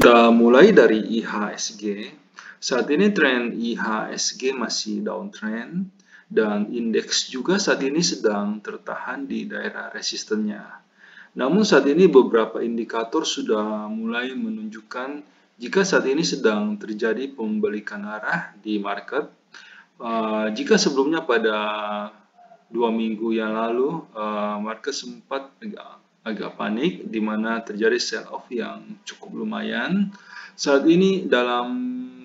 Kita mulai dari IHSG. Saat ini tren IHSG masih downtrend dan indeks juga saat ini sedang tertahan di daerah resistennya. Namun saat ini beberapa indikator sudah mulai menunjukkan jika saat ini sedang terjadi pembalikan arah di market. Jika sebelumnya pada 2 minggu yang lalu market sempat agak panik, di mana terjadi sell-off yang cukup lumayan. Saat ini dalam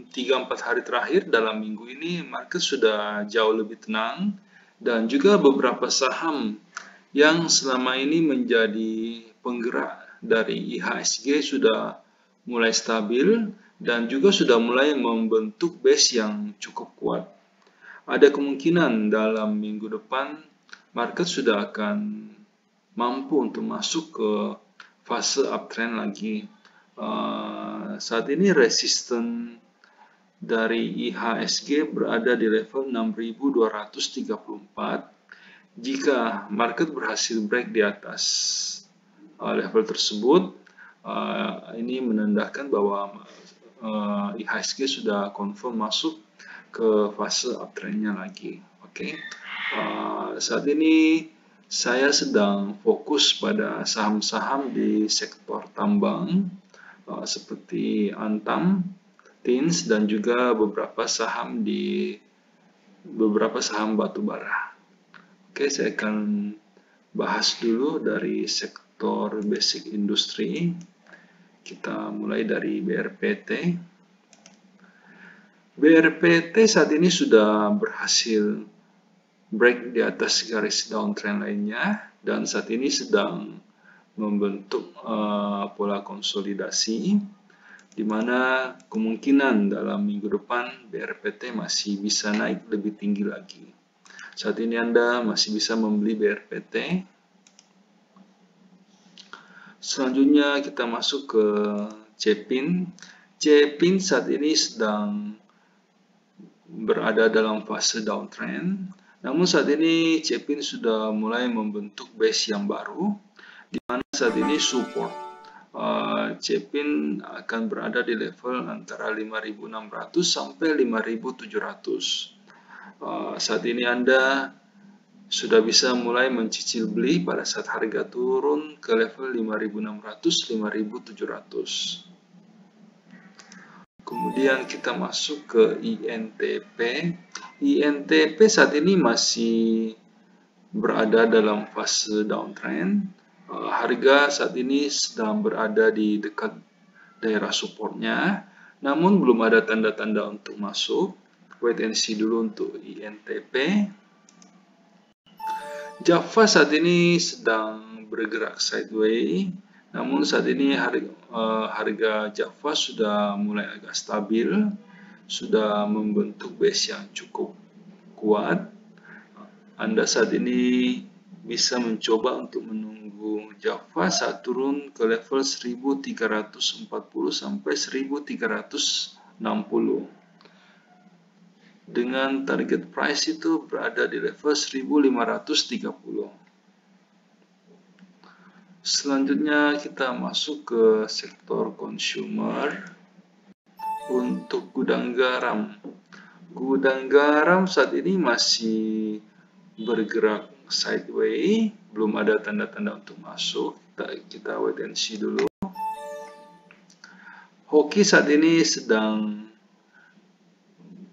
3-4 hari terakhir dalam minggu ini, market sudah jauh lebih tenang, dan juga beberapa saham yang selama ini menjadi penggerak dari IHSG sudah mulai stabil, dan juga sudah mulai membentuk base yang cukup kuat. Ada kemungkinan dalam minggu depan, market sudah akan mampu untuk masuk ke fase uptrend lagi. Saat ini resisten dari IHSG berada di level 6.234. Jika market berhasil break di atas level tersebut, ini menandakan bahwa IHSG sudah confirm masuk ke fase uptrendnya lagi. Oke. Saat ini saya sedang fokus pada saham-saham di sektor tambang seperti Antam, Tins, dan juga beberapa saham batubara. Oke, saya akan bahas dulu dari sektor basic industry. Kita mulai dari BRPT. BRPT saat ini sudah berhasil break di atas garis downtrend lainnya, dan saat ini sedang membentuk pola konsolidasi, di mana kemungkinan dalam minggu depan BRPT masih bisa naik lebih tinggi lagi. Saat ini Anda masih bisa membeli BRPT. Selanjutnya kita masuk ke Cepin. Cepin saat ini sedang berada dalam fase downtrend. Namun saat ini Cepin sudah mulai membentuk base yang baru, di mana saat ini support Cepin akan berada di level antara 5.600 sampai 5.700. Saat ini Anda sudah bisa mulai mencicil beli pada saat harga turun ke level 5.600-5.700. Kemudian kita masuk ke INTP. INTP saat ini masih berada dalam fase downtrend. Harga saat ini sedang berada di dekat daerah supportnya, namun belum ada tanda-tanda untuk masuk. Wait and see dulu untuk INTP. Java saat ini sedang bergerak sideways. Namun saat ini harga Java sudah mulai agak stabil, sudah membentuk base yang cukup kuat. Anda saat ini bisa mencoba untuk menunggu Java saat turun ke level 1340 sampai 1360. Dengan target price itu berada di level 1530. Selanjutnya kita masuk ke sektor consumer. Untuk gudang garam. Gudang garam saat ini masih bergerak sideways, belum ada tanda-tanda untuk masuk. Kita wait and see dulu. Hoki saat ini sedang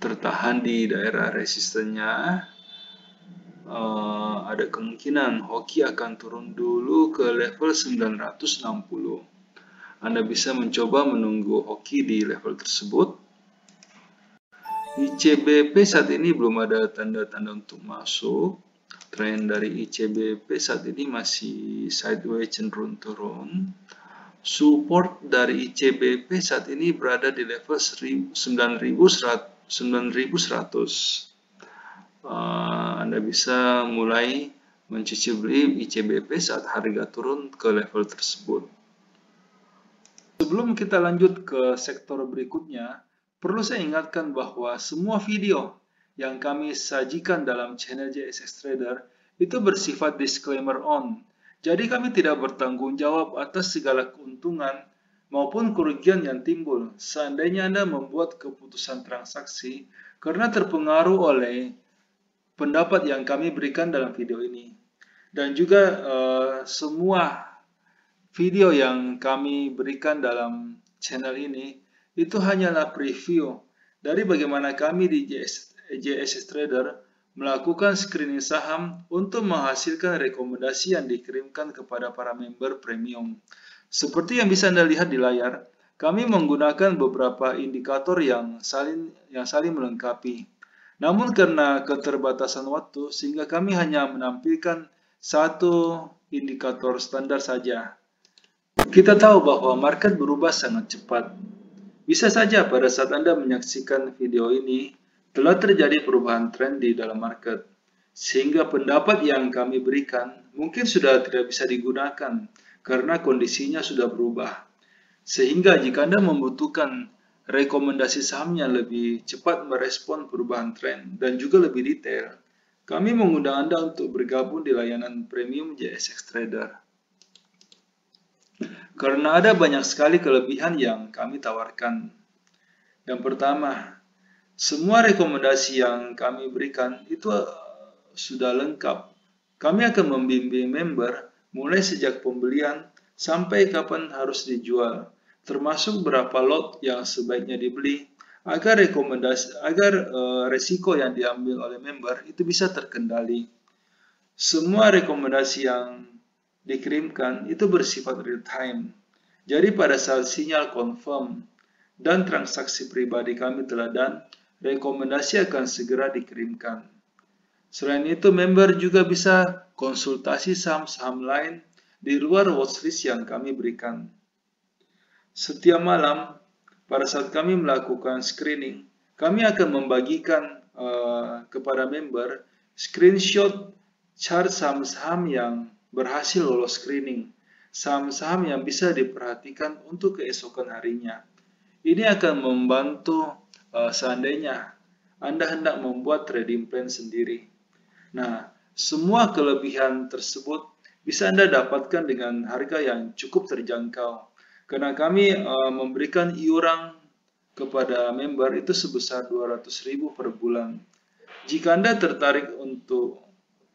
tertahan di daerah resistennya. Ada kemungkinan Hoki akan turun dulu ke level 960. Anda bisa mencoba menunggu Hoki di level tersebut. ICBP saat ini belum ada tanda-tanda untuk masuk. Tren dari ICBP saat ini masih sideways cenderung turun. Support dari ICBP saat ini berada di level 9.100. Anda bisa mulai mencicil beli ICBP saat harga turun ke level tersebut. Sebelum kita lanjut ke sektor berikutnya, perlu saya ingatkan bahwa semua video yang kami sajikan dalam channel JSX Trader itu bersifat disclaimer on. Jadi kami tidak bertanggung jawab atas segala keuntungan maupun kerugian yang timbul seandainya Anda membuat keputusan transaksi karena terpengaruh oleh pendapat yang kami berikan dalam video ini. Dan juga semua video yang kami berikan dalam channel ini itu hanyalah preview dari bagaimana kami di JSS Trader melakukan screening saham untuk menghasilkan rekomendasi yang dikirimkan kepada para member premium. Seperti yang bisa Anda lihat di layar, kami menggunakan beberapa indikator yang saling melengkapi. Namun karena keterbatasan waktu, sehingga kami hanya menampilkan satu indikator standar saja. Kita tahu bahwa market berubah sangat cepat. Bisa saja pada saat Anda menyaksikan video ini, telah terjadi perubahan tren di dalam market. Sehingga pendapat yang kami berikan mungkin sudah tidak bisa digunakan karena kondisinya sudah berubah. Sehingga jika Anda membutuhkan rekomendasi saham yang lebih cepat merespon perubahan tren dan juga lebih detail, kami mengundang Anda untuk bergabung di layanan premium JSX Trader. Karena ada banyak sekali kelebihan yang kami tawarkan. Yang pertama, semua rekomendasi yang kami berikan itu sudah lengkap. Kami akan membimbing member mulai sejak pembelian sampai kapan harus dijual, termasuk berapa lot yang sebaiknya dibeli agar resiko yang diambil oleh member itu bisa terkendali. Semua rekomendasi yang dikirimkan itu bersifat real time. Jadi pada saat sinyal confirm dan transaksi pribadi kami telah done, rekomendasi akan segera dikirimkan. Selain itu, member juga bisa konsultasi saham-saham lain di luar watchlist yang kami berikan. Setiap malam, pada saat kami melakukan screening, kami akan membagikan kepada member screenshot chart saham-saham yang berhasil lolos screening, saham-saham yang bisa diperhatikan untuk keesokan harinya. Ini akan membantu seandainya Anda hendak membuat trading plan sendiri. Nah, semua kelebihan tersebut bisa Anda dapatkan dengan harga yang cukup terjangkau. Karena kami memberikan iuran kepada member itu sebesar 200.000 per bulan. Jika Anda tertarik untuk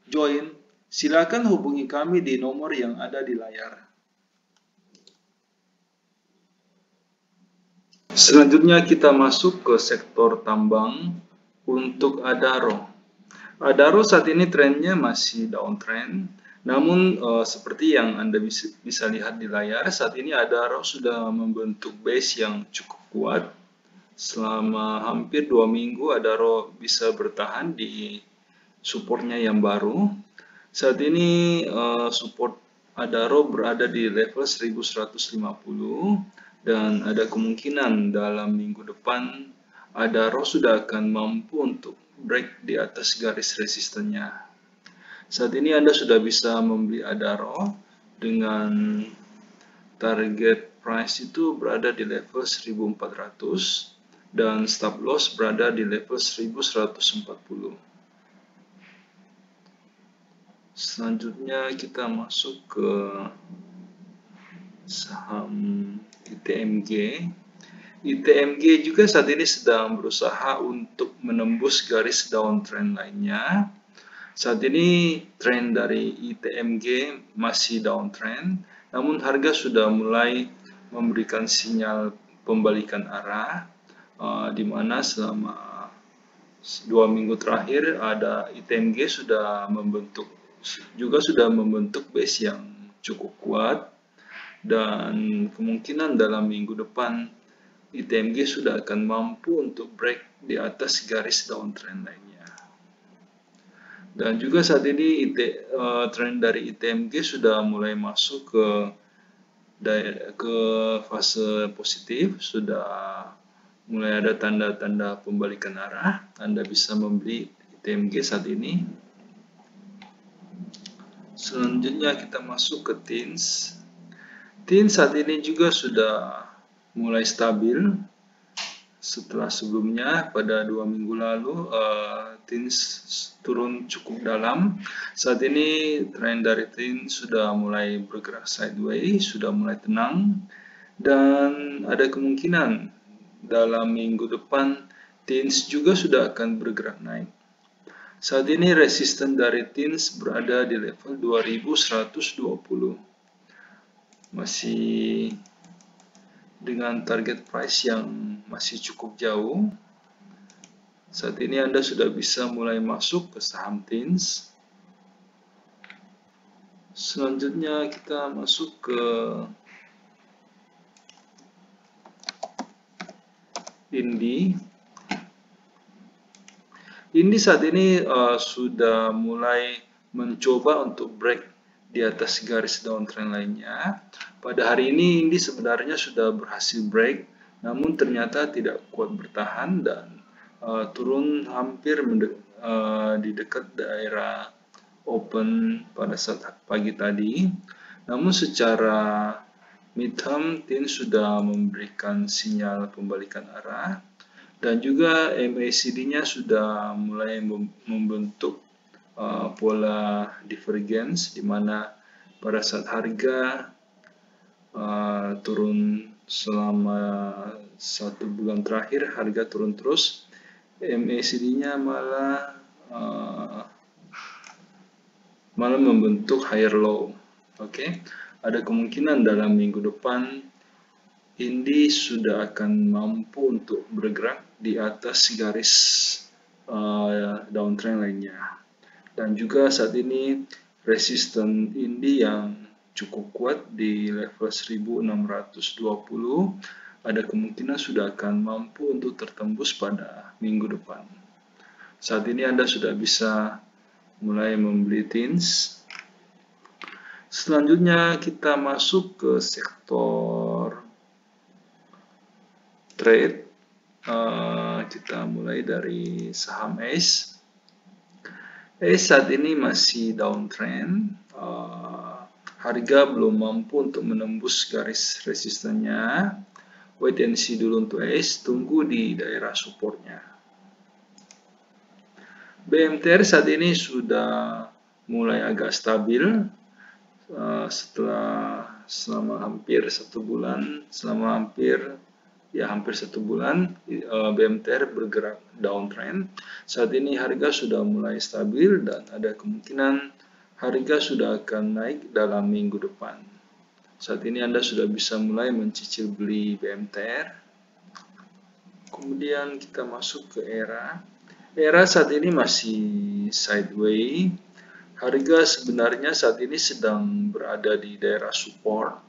join, silakan hubungi kami di nomor yang ada di layar. Selanjutnya kita masuk ke sektor tambang untuk Adaro. Adaro saat ini trennya masih downtrend, namun seperti yang Anda bisa lihat di layar, saat ini Adaro sudah membentuk base yang cukup kuat. Selama hampir 2 minggu Adaro bisa bertahan di supportnya yang baru. Saat ini support Adaro berada di level 1150 dan ada kemungkinan dalam minggu depan Adaro sudah akan mampu untuk break di atas garis resistennya. Saat ini Anda sudah bisa membeli Adaro dengan target price itu berada di level 1400 dan stop loss berada di level 1140. Selanjutnya kita masuk ke saham ITMG. ITMG juga saat ini sedang berusaha untuk menembus garis downtrend lainnya. Saat ini tren dari ITMG masih downtrend, namun harga sudah mulai memberikan sinyal pembalikan arah, di mana selama 2 minggu terakhir ada ITMG sudah membentuk base yang cukup kuat, dan kemungkinan dalam minggu depan ITMG sudah akan mampu untuk break di atas garis downtrend lainnya. Dan juga saat ini tren dari ITMG sudah mulai masuk ke fase positif, sudah mulai ada tanda-tanda pembalikan arah. Anda bisa membeli ITMG saat ini. Selanjutnya kita masuk ke TINS. TINS saat ini juga sudah mulai stabil. Setelah sebelumnya pada 2 minggu lalu TINS turun cukup dalam. Saat ini tren dari TINS sudah mulai bergerak sideways, sudah mulai tenang, Dan ada kemungkinan dalam minggu depan TINS juga sudah akan bergerak naik. Saat ini resisten dari TINS berada di level 2120. Masih dengan target price yang masih cukup jauh. Saat ini Anda sudah bisa mulai masuk ke saham TINS. Selanjutnya kita masuk ke Indi. Indi saat ini sudah mulai mencoba untuk break di atas garis downtrend lainnya. Pada hari ini Indi sebenarnya sudah berhasil break, namun ternyata tidak kuat bertahan dan turun hampir di dekat daerah open pada saat pagi tadi. Namun secara midterm, TINS sudah memberikan sinyal pembalikan arah dan juga MACD-nya sudah mulai membentuk pola divergence, di mana pada saat harga turun selama 1 bulan terakhir, harga turun terus, MACD-nya malah membentuk higher low. Oke, ada kemungkinan dalam minggu depan Indi sudah akan mampu untuk bergerak di atas garis downtrend lainnya. Dan juga saat ini resisten Indi yang cukup kuat di level 1620 ada kemungkinan sudah akan mampu untuk tertembus pada minggu depan. Saat ini Anda sudah bisa mulai membeli TINS. Selanjutnya kita masuk ke sektor trade. Kita mulai dari saham ACE. ACE saat ini masih downtrend. Harga belum mampu untuk menembus garis resistennya. Wait and see dulu untuk ACE. Tunggu di daerah supportnya. BMTR saat ini sudah mulai agak stabil selama hampir 1 bulan, hampir 1 bulan BMTR bergerak downtrend. Saat ini harga sudah mulai stabil dan ada kemungkinan harga sudah akan naik dalam minggu depan. Saat ini Anda sudah bisa mulai mencicil beli BMTR. Kemudian kita masuk ke ERA. ERA saat ini masih sideways. Harga sebenarnya saat ini sedang berada di daerah support.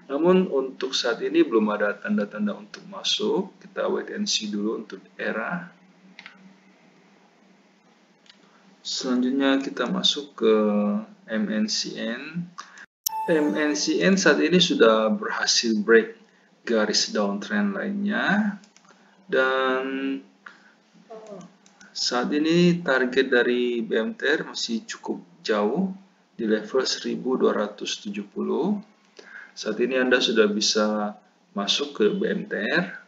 Namun untuk saat ini belum ada tanda-tanda untuk masuk. Kita wait and see dulu untuk ERA. Selanjutnya kita masuk ke MNCN. MNCN saat ini sudah berhasil break garis downtrend lainnya. Dan saat ini target dari BMTR masih cukup jauh di level 1270. Saat ini Anda sudah bisa masuk ke BMTR.